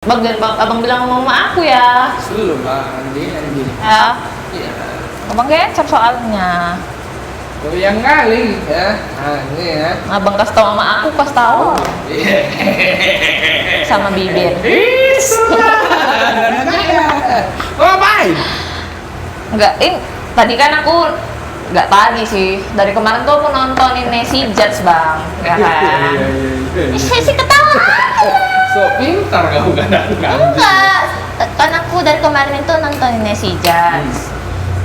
Bang, dan abang bilang sama mama aku ya. Belum lah, Andi. Ya. Iya. Abang kecap soalnya. Oh yang kali ya. Nah ini ya. Abang kasih tau sama aku, kasih tau. Iya. Sama bibir. Oh ngapain? Enggak, tadi kan aku nggak tadi sih. Dari kemarin tuh aku nontonin Nancy Judge, Bang. Ya kan? Iya. Saya sih ketawa. So pintar kamu kan? Enggak, kan aku dari kemarin itu nontonin Nancy Judge.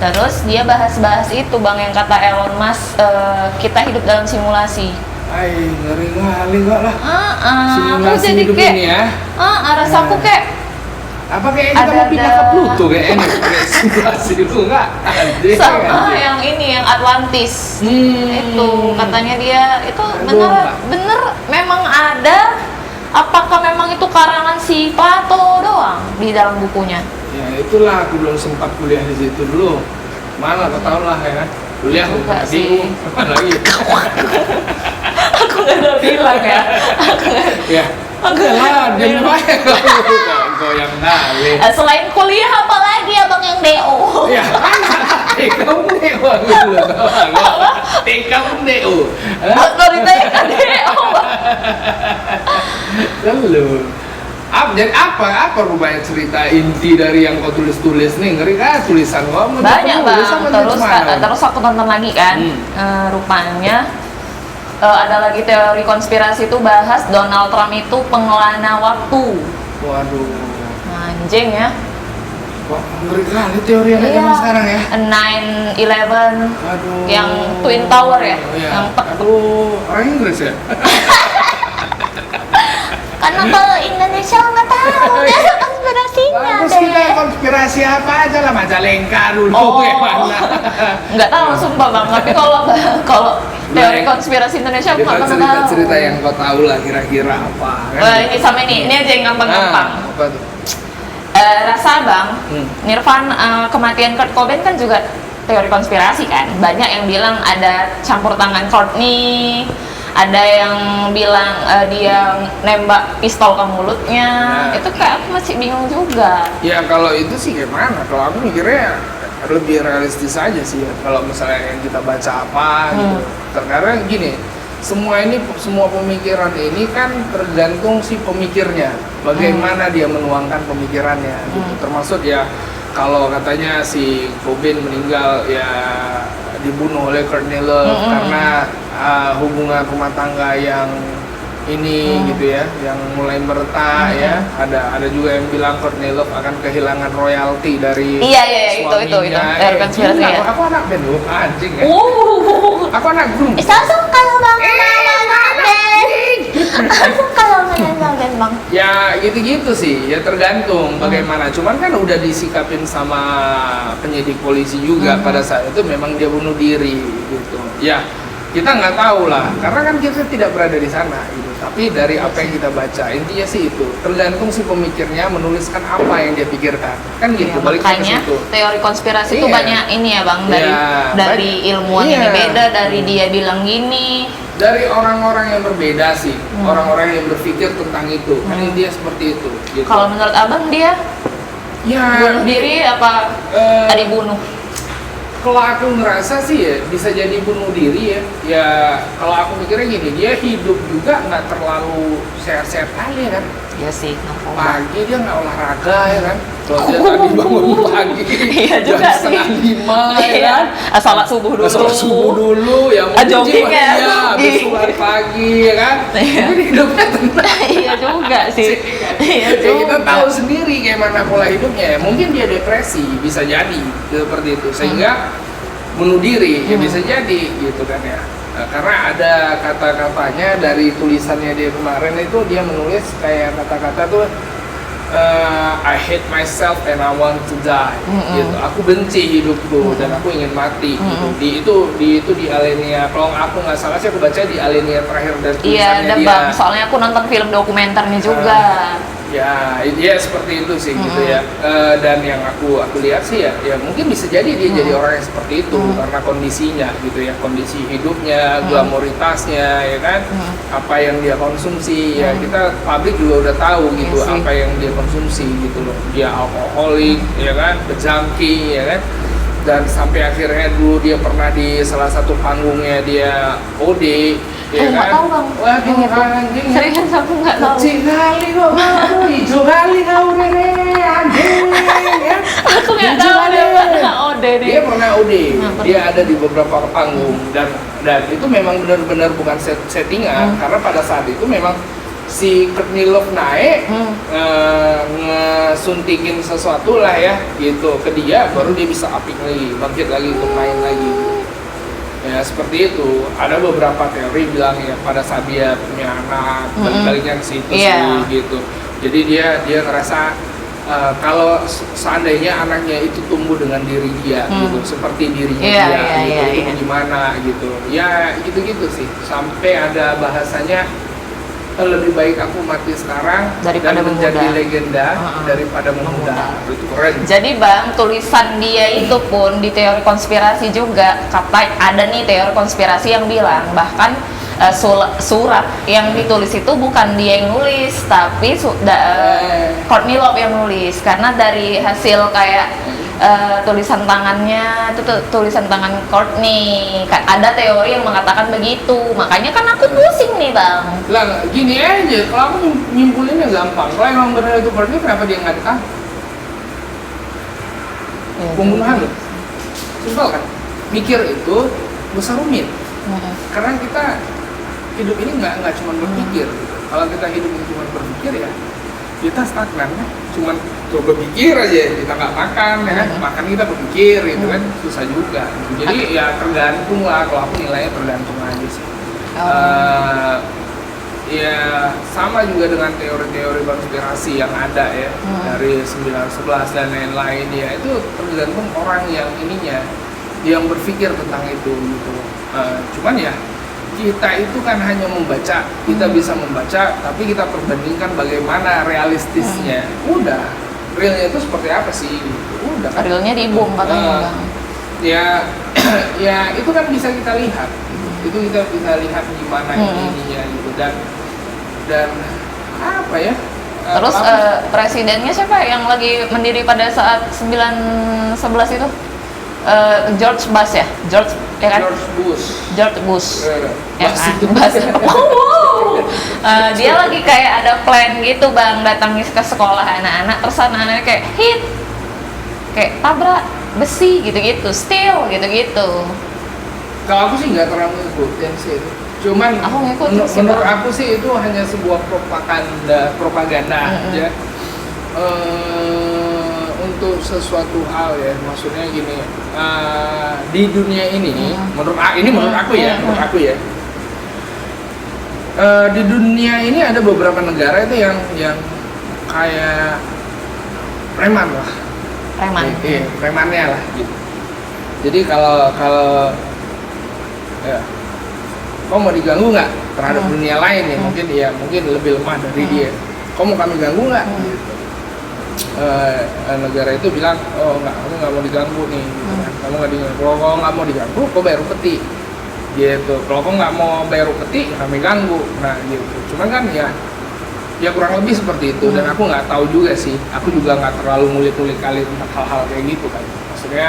Terus dia bahas-bahas itu, Bang, yang kata Elon Musk, kita hidup dalam simulasi. Ay, ngeri kali enggak lah. Aku Simulasi jadi hidup kayak, ini ya. rasa aku kayak Apa kayaknya kita mau pindah ke Pluto kayaknya kayak simulasi itu enggak? sama yang ini, yang Atlantis. Itu katanya dia itu bener memang ada. Apakah memang itu karangan si Plato doang di dalam bukunya? Ya itulah aku belum sempat kuliah di situ dulu. Mana kau tahu lah ya kan? Kuliah Enggak bingung. Apa lagi? Aku nggak udah bilang ya. Ya. Oke lah, dia banyak kau yang kali. Selain kuliah apa lagi abang yang DO? Ya, kamu DO dulu. Kamu DO. Dari TK DO. Lalu, jadi apa rupanya cerita inti dari yang kau tulis nih? Ngeri kan tulisan kamu? Banyak, Bang. Terus aku tonton lagi kan, rupanya ada lagi teori konspirasi itu bahas Donald Trump itu pengelana waktu. Waduh. Anjing ya. Wah, ngeri kali teori yang ada sekarang ya. 9/11. Aduh. Yang Twin Tower ya. Iya. Yang Aduh, orang Inggris ya? karena kalau Indonesia nggak tahu ya konspirasinya Bagus deh. kita konspirasi apa aja lah, Majalengka dulu gimana? Nggak tahu sumpah, Bang. Tapi kalau teori konspirasi Indonesia aku nggak pernah tahu. Cerita yang kau tahu lah kira-kira apa kan? Wah, ini sama ini aja yang gampang-gampang. Apa tuh? Rasa, Bang, Nirvana, kematian Kurt Cobain kan juga teori konspirasi kan. Banyak yang bilang ada campur tangan Courtney, ada yang bilang dia nembak pistol ke mulutnya. Itu kayak aku masih bingung juga. Ya kalau itu sih gimana? Kalau aku mikirnya lebih realistis aja sih ya. Kalau misalnya yang kita baca apa gitu. Karena gini, semua pemikiran ini kan tergantung si pemikirnya. Bagaimana dia menuangkan pemikirannya gitu. Termasuk ya kalau katanya si Cobain meninggal ya dibunuh oleh Courtney Love karena hubungan rumah tangga yang ini gitu ya, yang mulai meretak ya. Ada juga yang bilang Courtney Love akan kehilangan royalti dari suaminya. Itu konspirasi ya. Aku anak band loh, anjing ya. Aku anak grup. Langsung kalau Bang kalau band, Bang. Ya gitu-gitu sih, ya tergantung bagaimana. Cuman kan udah disikapin sama penyidik polisi juga pada saat itu memang dia bunuh diri gitu. Ya kita nggak tahu lah, karena kan kita tidak berada di sana gitu. Tapi dari apa yang kita baca, intinya sih itu tergantung si pemikirnya menuliskan apa yang dia pikirkan, kan gitu. Makanya teori konspirasi itu banyak ini ya, Bang, dari ilmuwan ini beda, dari dia bilang gini. Dari orang-orang yang berbeda sih, orang-orang yang berpikir tentang itu, kan dia seperti itu. Gitu. Kalau menurut abang dia bunuh diri apa dibunuh? Kalau aku ngerasa sih ya bisa jadi bunuh diri ya. Ya kalau aku mikirnya gini, dia hidup juga nggak terlalu sehat-sehat kali kan. Iya sih. Pagi dia nggak olahraga ya kan. Kalau dia tadi bangun pagi jam setengah 5 ya kan. Salat subuh dulu. Ya mungkin jogging ya. Habis sholat pagi ya kan. Mungkin hidupnya tenang. Iya juga sih. Kita tahu sendiri gimana pola hidupnya. Mungkin dia depresi, bisa jadi seperti itu. Sehingga bunuh diri ya bisa jadi gitu kan ya. Karena ada kata-katanya dari tulisannya dia kemarin itu, dia menulis kayak kata-kata tuh I hate myself and I want to die gitu. Aku benci hidupku dan aku ingin mati gitu. Di Alinea, kalau aku nggak salah sih aku baca di Alinea terakhir dari tulisannya dia. Bang, soalnya aku nonton film dokumenternya juga. Ya, dia seperti itu sih gitu ya. Dan yang aku lihat sih ya mungkin bisa jadi dia jadi orang yang seperti itu karena kondisinya gitu ya, kondisi hidupnya, glamoritasnya ya kan, apa yang dia konsumsi ya kita publik juga udah tahu gitu apa yang dia konsumsi gitu loh. Dia alkoholik ya kan, pejangki ya kan. Dan sampai akhirnya dulu dia pernah di salah satu panggungnya dia OD. Ya nggak kan? tahu bang. Waduh anjing. Serius aku nggak tahu. Kecil kali kok, hijau kali kau Rere, anjing ya. Aku nggak tahu dia pernah OD deh. Dia pernah OD, dia ada di beberapa panggung dan itu memang benar-benar bukan settingan karena pada saat itu memang si Courtney Love naik ngesuntikin sesuatu lah ya gitu ke dia baru dia bisa apik lagi, bangkit lagi untuk main lagi. Ya seperti itu. Ada beberapa teori bilang ya pada saat dia punya anak balik-baliknya ke situ sih gitu. Jadi dia ngerasa kalau seandainya anaknya itu tumbuh dengan diri dia gitu, seperti dirinya dia gitu, itu gimana gitu. Ya gitu-gitu sih. Sampai ada bahasanya lebih baik aku mati sekarang daripada dan menjadi legenda daripada memuda. Itu keren. Jadi bang, tulisan dia itu pun di teori konspirasi juga ada nih teori konspirasi yang bilang bahkan surat yang ditulis itu bukan dia yang nulis tapi Courtney Love yang nulis karena dari hasil kayak tulisan tangannya itu tulisan tangan Courtney. Ada teori yang mengatakan begitu, makanya kan aku pusing nih bang. Lah gini aja, kalau aku nyimpulinnya gampang. Kalau emang benar itu Courtney, kenapa dia nggak ditangkap? Pembunuhan loh, simpel kan? Mikir itu besar rumit. Karena kita hidup ini nggak cuma berpikir. Kalau kita hidup ini cuma berpikir ya kita stagnan kan, cuman berpikir aja, kita nggak makan ya kan, makan kita berpikir gitu kan, susah juga. Jadi ya tergantung lah, kalau aku nilainya tergantung aja sih. Ya sama juga dengan teori-teori konspirasi yang ada ya dari 9/11 dan lain-lain ya, itu tergantung orang yang ininya, yang berpikir tentang itu gitu. Cuman ya kita itu kan hanya membaca, kita bisa membaca, tapi kita perbandingkan bagaimana realistisnya. Udah, realnya itu seperti apa sih? Udah kan? Realnya dibom katanya. Ya, ya itu kan bisa kita lihat. Itu kita bisa lihat gimana ininya gitu dan apa ya? Terus presidennya siapa yang lagi mendiri pada saat 9/11 itu? George Bush ya? George kan? George Bush. Ya kan? Dia lagi kayak ada plan gitu bang, datangin ke sekolah anak-anak, terus anak-anaknya kayak kayak tabrak besi gitu-gitu, steel gitu-gitu. Kalau aku sih nggak terlalu ngikutin sih itu. Cuman menurut aku sih itu hanya sebuah propaganda aja. Untuk sesuatu hal ya, maksudnya gini, di dunia ini, menurut aku ya, di dunia ini ada beberapa negara itu yang kayak preman lah, premannya lah gitu. Jadi kalau ya, kau mau diganggu nggak terhadap dunia lain ya, mungkin lebih lemah dari dia. Kau mau kami ganggu nggak? Gitu. Negara itu bilang, oh nggak, aku nggak mau diganggu nih, gitu kan. Kamu nggak diganggu. Kalau kau nggak mau diganggu, kau bayar upeti, gitu. Kalau kau nggak mau bayar upeti, kami ganggu. Nah gitu. Cuman kan ya kurang lebih seperti itu. Dan aku nggak tahu juga sih. Aku juga nggak terlalu ngulik-ngulik kali tentang hal-hal kayak gitu kan. Maksudnya,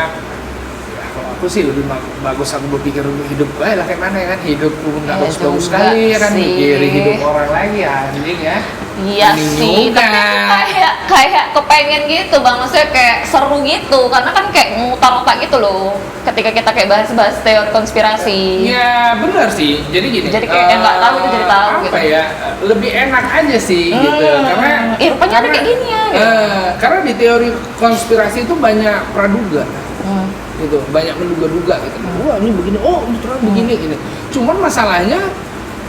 ya kalau aku sih lebih bagus aku berpikir hidup lah kayak mana ya kan, hidupku nggak bagus-bagus sekali ya kan, mikirin hidup orang lagi ya, anjing ya. Iya sih, tapi kayak kepengen gitu bang, maksudnya kayak seru gitu, karena kan kayak mutar otak gitu loh, ketika kita kayak bahas-bahas teori konspirasi. Iya benar sih, jadi gini. Jadi kayak nggak tahu itu jadi tahu apa gitu. Ya, lebih enak aja sih gitu, karena rupanya ada kayak gini ya. Gitu. Karena di teori konspirasi itu banyak praduga. Gitu, banyak menduga-duga gitu. Wah ini begini, oh ini ternyata begini gini. Cuman masalahnya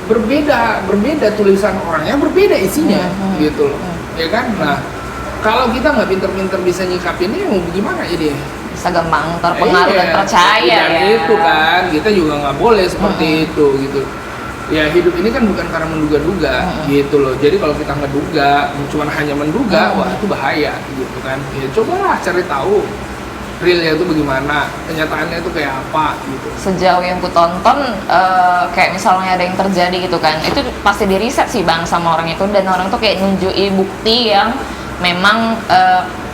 berbeda tulisan orangnya, berbeda isinya gitu loh, ya kan. Nah kalau kita nggak pinter-pinter bisa nyikapinnya, mau gimana jadi? Bisa gampang terpengaruh dan percaya dan ya. Itu kan kita juga nggak boleh seperti itu gitu. ya hidup ini kan bukan karena menduga-duga gitu loh. Jadi kalau kita ngeduga, cuma hanya menduga, wah itu bahaya gitu kan. Ya cobalah cari tahu realnya itu bagaimana, kenyataannya itu kayak apa gitu. Sejauh yang ku tonton, kayak misalnya ada yang terjadi gitu kan, itu pasti di riset sih bang sama orang itu, dan orang tuh kayak nunjukin bukti yang memang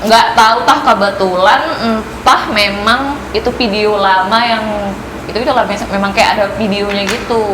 nggak tahu tah kebetulan, entah memang itu video lama yang itu lah memang kayak ada videonya gitu.